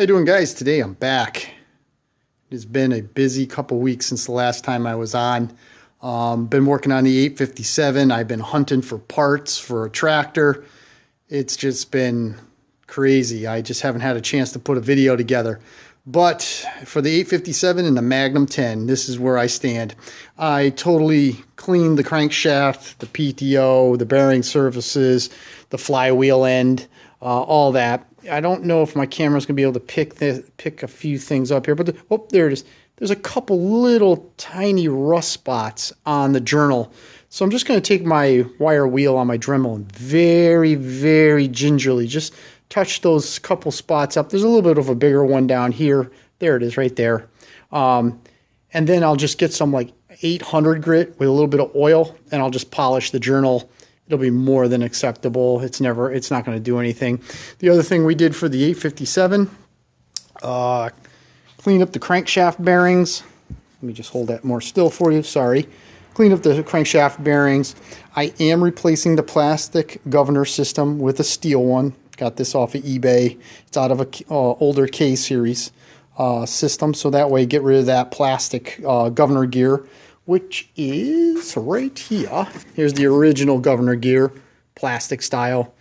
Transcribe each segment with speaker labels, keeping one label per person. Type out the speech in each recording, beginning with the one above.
Speaker 1: you doing, guys? Today I'm back. It's been a busy couple weeks since the last time I was on. Been working on the 857. I've been hunting for parts for a tractor. It's just been crazy. I just haven't had a chance to put a video together. But for the 857 and the Magnum 10, this is where I stand. I totally cleaned the crankshaft, the PTO, the bearing surfaces, the flywheel end, all that. I don't know if my camera's going to be able to pick a few things up here, but oh, there it is. There's a couple little tiny rust spots on the journal. So I'm just going to take my wire wheel on my Dremel and very, very gingerly just touch those couple spots up. There's a little bit of a bigger one down here. There it is right there. And then I'll just get some like 800 grit with a little bit of oil, and I'll just polish the journal. It'll be more than acceptable. It's not going to do anything. The other thing we did for the 857, clean up the crankshaft bearings. Let me just hold that more still for you. Sorry. Clean up the crankshaft bearings. I am replacing the plastic governor system with a steel one. Got this off of eBay. It's out of a older K series system, so that way get rid of that plastic governor gear, which is right here. Here's the original governor gear, plastic style.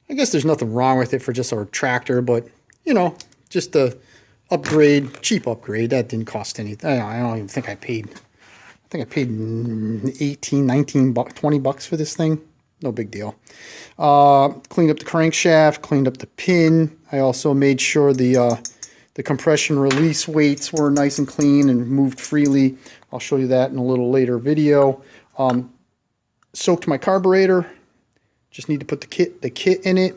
Speaker 1: I guess there's nothing wrong with it for just a tractor, but you know, just a upgrade, cheap upgrade. That didn't cost anything. I don't even think I paid. I think I paid 18, 19 bucks, 20 bucks for this thing. No big deal. Cleaned up the crankshaft, cleaned up the pin. I also made sure the compression release weights were nice and clean and moved freely. I'll show you that in a little later video. Soaked my carburetor. Just need to put the kit in it.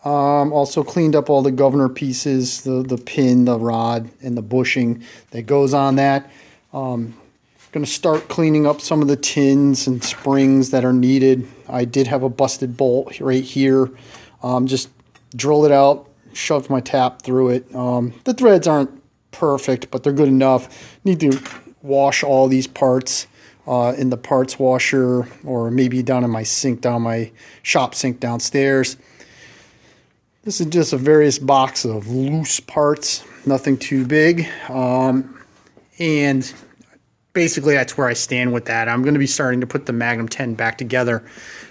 Speaker 1: Also cleaned up all the governor pieces, the pin, the rod, and the bushing that goes on that. Going to start cleaning up some of the tins and springs that are needed. I did have a busted bolt right here. Just drill it out, shoved my tap through it. The threads aren't perfect, but they're good enough. Need to wash all these parts in the parts washer, or maybe down in my sink, down my shop sink downstairs. This is just a various box of loose parts, nothing too big. And basically that's where I stand with that. I'm going to be starting to put the Magnum 10 back together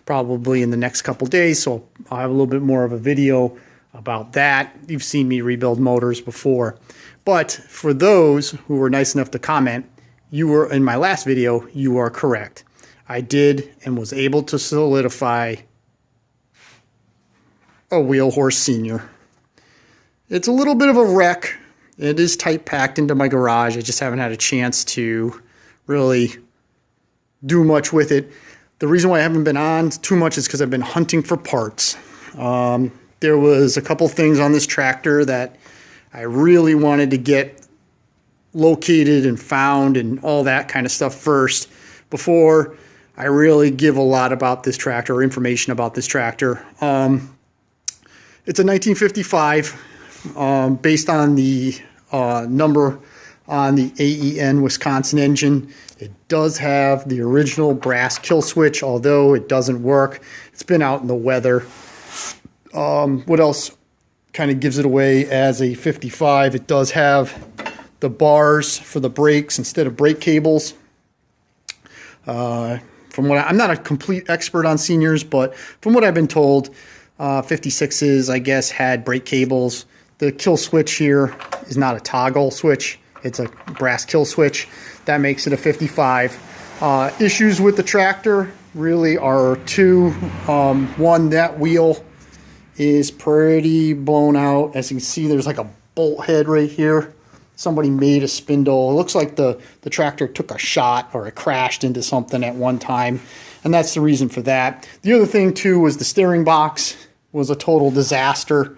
Speaker 1: probably in the next couple days, so I'll have a little bit more of a video about that. You've seen me rebuild motors before. But for those who were nice enough to comment, you were in my last video, you are correct. I did and was able to solidify a Wheel Horse Senior. It's a little bit of a wreck. It is tight packed into my garage. I just haven't had a chance to really do much with it. The reason why I haven't been on too much is because I've been hunting for parts. There was a couple things on this tractor that I really wanted to get located and found and all that kind of stuff first before I really give a lot about this tractor or information about this tractor. It's a 1955 based on the number on the AEN Wisconsin engine. It does have the original brass kill switch, although it doesn't work. It's been out in the weather. What else kind of gives it away as a 55? It does have the bars for the brakes instead of brake cables. From what I'm not a complete expert on seniors, but from what I've been told, 56s, I guess, had brake cables. The kill switch here is not a toggle switch. It's a brass kill switch. That makes it a 55. Issues with the tractor really are two. One, that wheel is pretty blown out. As you can see, there's like a bolt head right here. Somebody made a spindle. It looks like the tractor took a shot or it crashed into something at one time, and that's the reason for that. The other thing too was the steering box was a total disaster.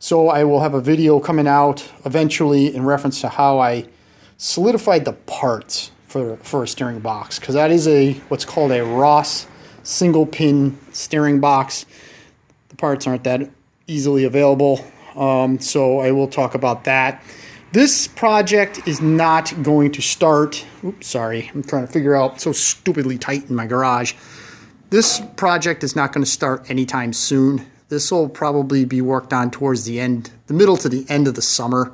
Speaker 1: So I will have a video coming out eventually in reference to how I solidified the parts for a steering box, because that is what's called a Ross single pin steering box. The parts aren't that easily available, so I will talk about that. This project is not going to start. Oops, sorry, I'm trying to figure out, so stupidly tight in my garage. This project is not going to start anytime soon. This will probably be worked on towards the middle to the end of the summer.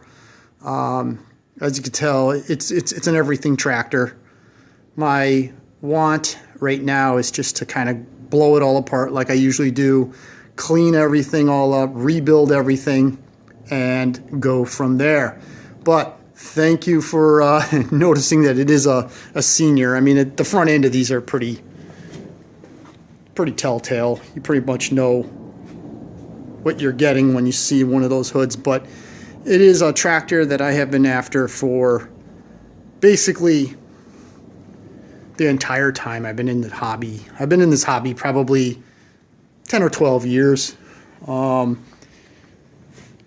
Speaker 1: As you can tell, it's an everything tractor. My want right now is just to kind of blow it all apart like I usually do, clean everything all up, rebuild everything, and go from there. But thank you for noticing that it is a senior. I mean, the front end of these are pretty telltale. You pretty much know what you're getting when you see one of those hoods, but it is a tractor that I have been after for basically the entire time I've been in the hobby. I've been in this hobby probably 10 or 12 years. You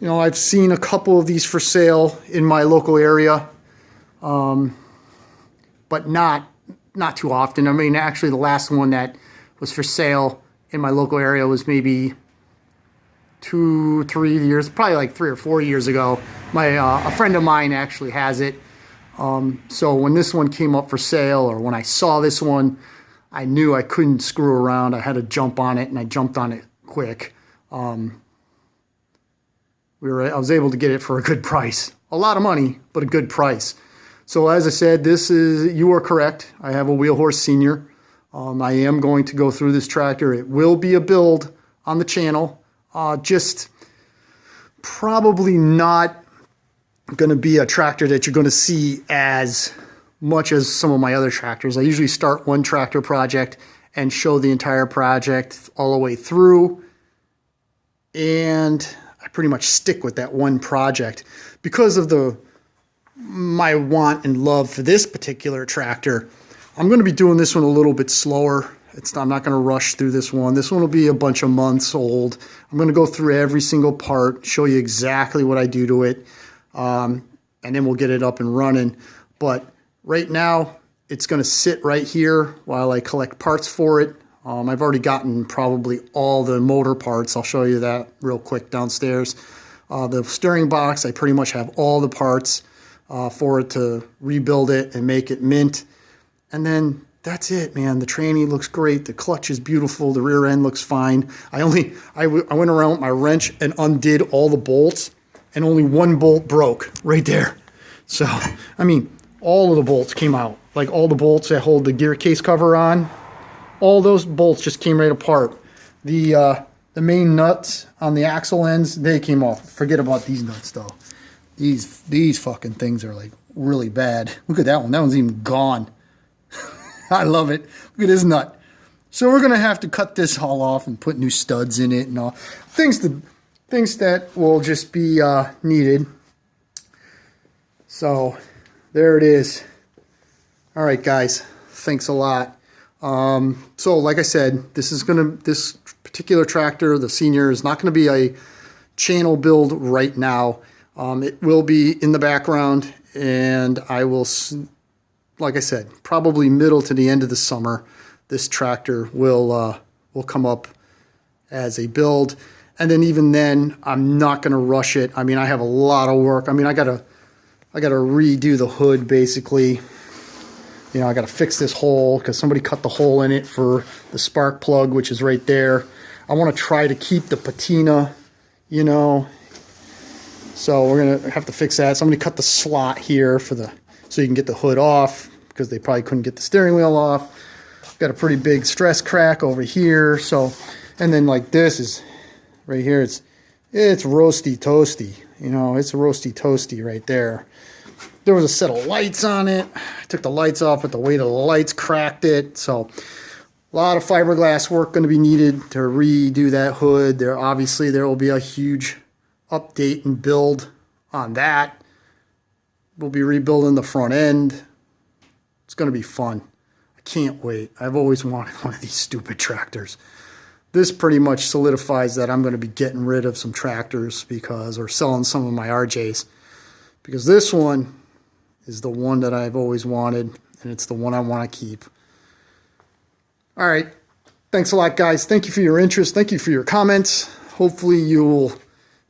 Speaker 1: know, I've seen a couple of these for sale in my local area, but not too often. I mean, actually the last one that was for sale in my local area was maybe 2-3 years, probably like 3 or 4 years ago. A friend of mine actually has it. So when this one came up for sale, or when I saw this one, I knew I couldn't screw around. I had to jump on it, and I jumped on it quick. I was able to get it for a good price. A lot of money, but a good price. So as I said, you are correct. I have a Wheel Horse Senior. I am going to go through this tractor. It will be a build on the channel. Just probably not going to be a tractor that you're going to see as much as some of my other tractors. I usually start one tractor project and show the entire project all the way through, and I pretty much stick with that one project because of my want and love for this particular tractor. I'm going to be doing this one a little bit slower. I'm not going to rush through this one. This one will be a bunch of months old. I'm going to go through every single part, show you exactly what I do to it, and then we'll get it up and running. But right now, it's going to sit right here while I collect parts for it. I've already gotten probably all the motor parts. I'll show you that real quick downstairs. The steering box, I pretty much have all the parts for it to rebuild it and make it mint. And then that's it, man. The tranny looks great. The clutch is beautiful. The rear end looks fine. I went around with my wrench and undid all the bolts, and only one bolt broke right there. So, I mean, all of the bolts came out. Like all the bolts that hold the gear case cover on, all those bolts just came right apart. The main nuts on the axle ends, they came off. Forget about these nuts though. These fucking things are like really bad. Look at that one. That one's even gone. I love it. Look at this nut. So we're going to have to cut this all off and put new studs in it and all. Things that will just be needed. So there it is. All right, guys. Thanks a lot. So like I said, this particular tractor, the Senior, is not going to be a channel build right now. It will be in the background, and I will, like I said, probably middle to the end of the summer, this tractor will come up as a build. And then even then, I'm not going to rush it. I mean, I have a lot of work. I mean, I gotta redo the hood basically. You know, I got to fix this hole because somebody cut the hole in it for the spark plug, which is right there. I want to try to keep the patina, you know. So we're going to have to fix that. Somebody cut the slot here so you can get the hood off because they probably couldn't get the steering wheel off. Got a pretty big stress crack over here. So, and then like this is right here. It's roasty toasty. You know, it's roasty toasty right there. There was a set of lights on it. I took the lights off, but the weight of the lights cracked it. So a lot of fiberglass work going to be needed to redo that hood. There will be a huge update and build on that. We'll be rebuilding the front end. It's going to be fun. I can't wait. I've always wanted one of these stupid tractors. This pretty much solidifies that I'm going to be getting rid of some tractors or selling some of my RJs, because this one is the one that I've always wanted, and it's the one I want to keep. All right. Thanks a lot, guys. Thank you for your interest. Thank you for your comments. Hopefully you'll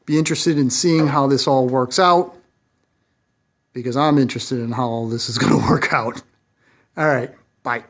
Speaker 1: be interested in seeing how this all works out, because I'm interested in how all this is going to work out. All right. Bye.